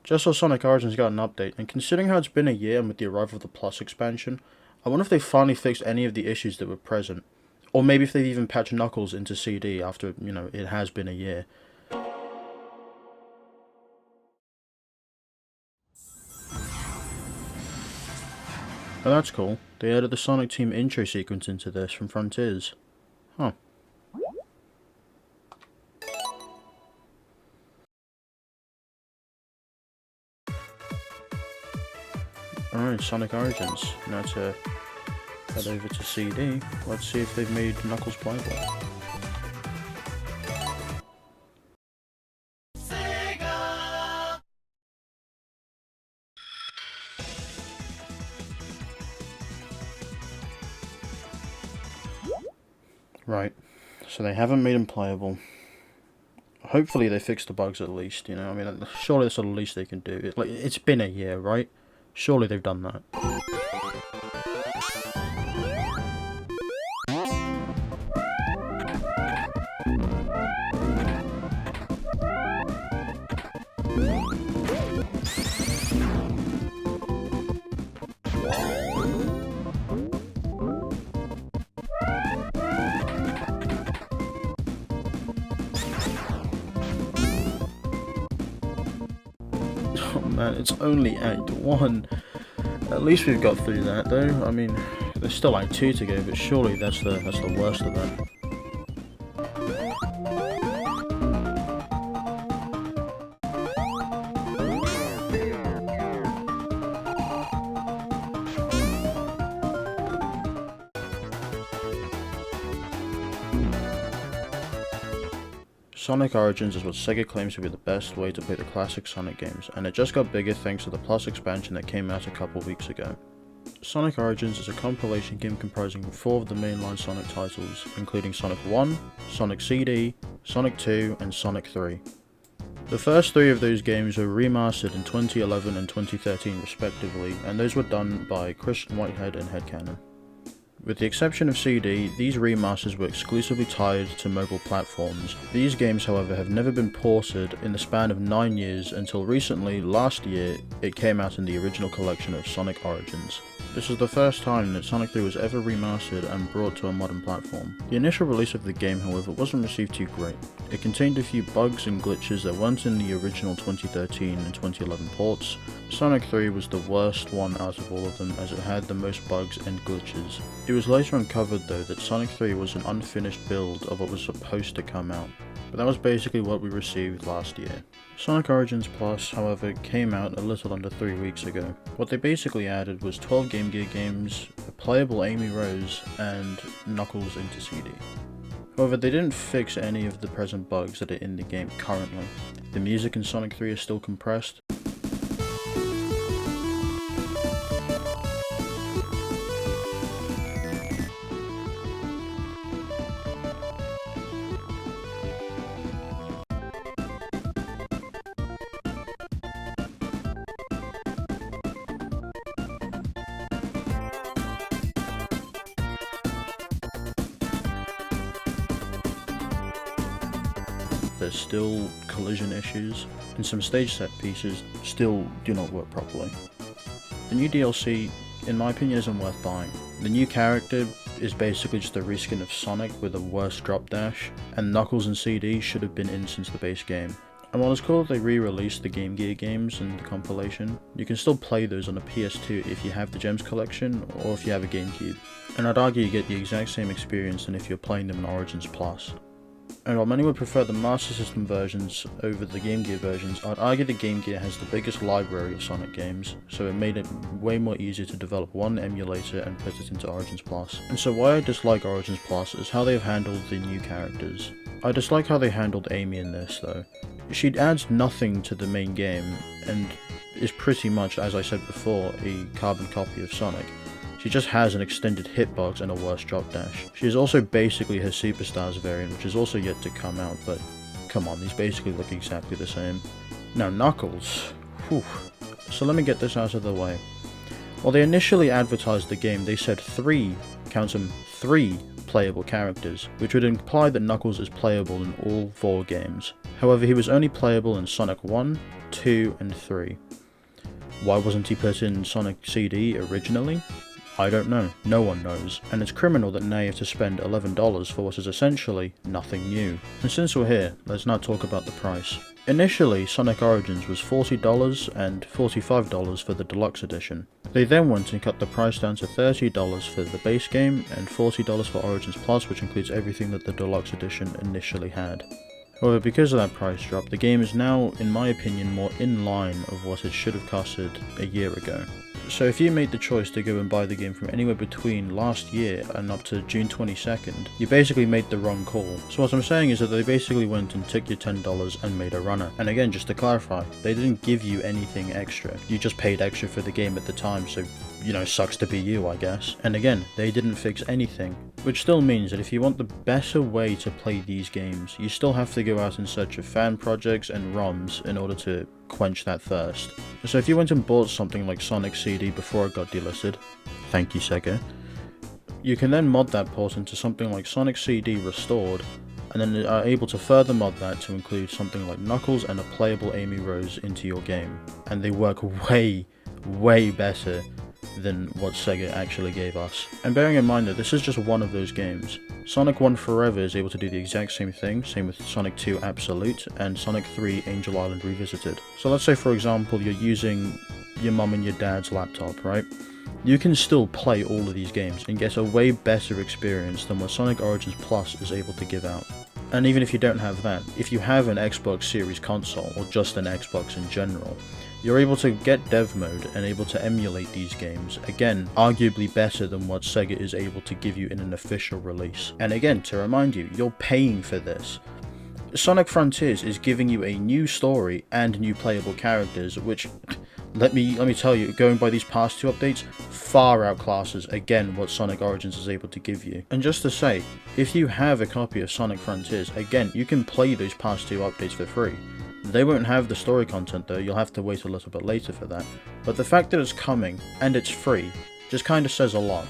Just saw Sonic Origins got an update, and considering how it's been a year and with the arrival of the Plus expansion, I wonder if they finally fixed any of the issues that were present. Or maybe if they've even patched Knuckles into CD after, it has been a year. Oh, that's cool. They added the Sonic Team intro sequence into this from Frontiers. Huh. Alright, Sonic Origins. Now to head over to CD. Let's see if they've made Knuckles playable. Right, so they haven't made him playable. Hopefully they fixed the bugs at least, I mean, surely that's the least they can do. It's been a year, right? Surely they've done that. Oh man, it's only Act 1. At least we've got through that though. I mean, there's still Act 2 to go, but surely that's the worst of that. Sonic Origins is what Sega claims to be the best way to play the classic Sonic games, and it just got bigger thanks to the Plus expansion that came out a couple weeks ago. Sonic Origins is a compilation game comprising 4 of the mainline Sonic titles, including Sonic 1, Sonic CD, Sonic 2, and Sonic 3. The first 3 of those games were remastered in 2011 and 2013 respectively, and those were done by Christian Whitehead and Headcanon. With the exception of CD, these remasters were exclusively tied to mobile platforms. These games, however, have never been ported in the span of 9 years until recently, last year, it came out in the original collection of Sonic Origins. This was the first time that Sonic 3 was ever remastered and brought to a modern platform. The initial release of the game, however, wasn't received too great. It contained a few bugs and glitches that weren't in the original 2013 and 2011 ports. Sonic 3 was the worst one out of all of them as it had the most bugs and glitches. It was later uncovered though that Sonic 3 was an unfinished build of what was supposed to come out, but that was basically what we received last year. Sonic Origins Plus, however, came out a little under 3 weeks ago. What they basically added was 12 Game Gear games, a playable Amy Rose, and Knuckles into CD. However, they didn't fix any of the present bugs that are in the game currently. The music in Sonic 3 is still compressed. There's still collision issues, and some stage set pieces still do not work properly. The new DLC, in my opinion, isn't worth buying. The new character is basically just a reskin of Sonic with a worse drop dash, and Knuckles and CD should have been in since the base game. And while it's cool that they re-released the Game Gear games in the compilation, you can still play those on a PS2 if you have the Gems collection or if you have a GameCube. And I'd argue you get the exact same experience than if you're playing them in Origins Plus. And while many would prefer the Master System versions over the Game Gear versions, I'd argue the Game Gear has the biggest library of Sonic games, so it made it way more easier to develop one emulator and put it into Origins Plus. And so why I dislike Origins Plus is how they've handled the new characters. I dislike how they handled Amy in this though. She adds nothing to the main game, and is pretty much, as I said before, a carbon copy of Sonic. She just has an extended hitbox and a worse drop dash. She is also basically her Superstars variant, which is also yet to come out, but come on, these basically look exactly the same. Now Knuckles, whew. So let me get this out of the way. While they initially advertised the game, they said 3, count them, 3 playable characters, which would imply that Knuckles is playable in all 4 games. However, he was only playable in Sonic 1, 2, and 3. Why wasn't he put in Sonic CD originally? I don't know, no one knows, and it's criminal that now you have to spend $11 for what is essentially nothing new. And since we're here, let's now talk about the price. Initially, Sonic Origins was $40 and $45 for the Deluxe Edition. They then went and cut the price down to $30 for the base game and $40 for Origins Plus, which includes everything that the Deluxe Edition initially had. However, because of that price drop, the game is now, in my opinion, more in line of what it should have costed a year ago. So if you made the choice to go and buy the game from anywhere between last year and up to June 22nd, you basically made the wrong call. So what I'm saying is that they basically went and took your $10 and made a runner. And again, just to clarify, they didn't give you anything extra. You just paid extra for the game at the time, so sucks to be you, I guess. And again, they didn't fix anything. Which still means that if you want the better way to play these games, you still have to go out in search of fan projects and ROMs in order to quench that thirst. So if you went and bought something like Sonic CD before it got delisted, thank you Sega, you can then mod that port into something like Sonic CD Restored, and then are able to further mod that to include something like Knuckles and a playable Amy Rose into your game. And they work way better than what Sega actually gave us. And bearing in mind that this is just one of those games, Sonic 1 Forever is able to do the exact same thing, same with Sonic 2 Absolute, and Sonic 3 Angel Island Revisited. So let's say for example you're using your mum and your dad's laptop, right? You can still play all of these games and get a way better experience than what Sonic Origins Plus is able to give out. And even if you don't have that, if you have an Xbox Series console, or just an Xbox in general, you're able to get dev mode and able to emulate these games, again, arguably better than what Sega is able to give you in an official release. And again, to remind you, you're paying for this. Sonic Frontiers is giving you a new story and new playable characters, which, let me tell you, going by these past two updates, far outclasses again what Sonic Origins is able to give you. And just to say, if you have a copy of Sonic Frontiers, again, you can play those past two updates for free. They won't have the story content though, you'll have to wait a little bit later for that. But the fact that it's coming, and it's free, just kinda says a lot.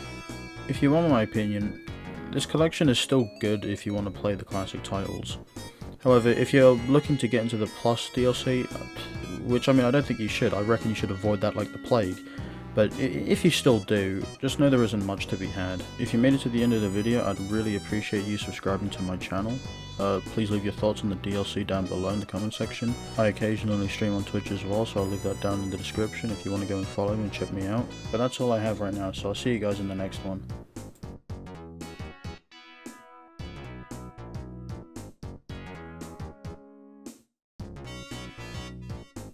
If you want my opinion, this collection is still good if you want to play the classic titles. However, if you're looking to get into the Plus DLC, which I don't think you should, I reckon you should avoid that like the plague. But if you still do, just know there isn't much to be had. If you made it to the end of the video, I'd really appreciate you subscribing to my channel. Please leave your thoughts on the DLC down below in the comment section. I occasionally stream on Twitch as well, so I'll leave that down in the description if you want to go and follow me and check me out. But that's all I have right now, so I'll see you guys in the next one.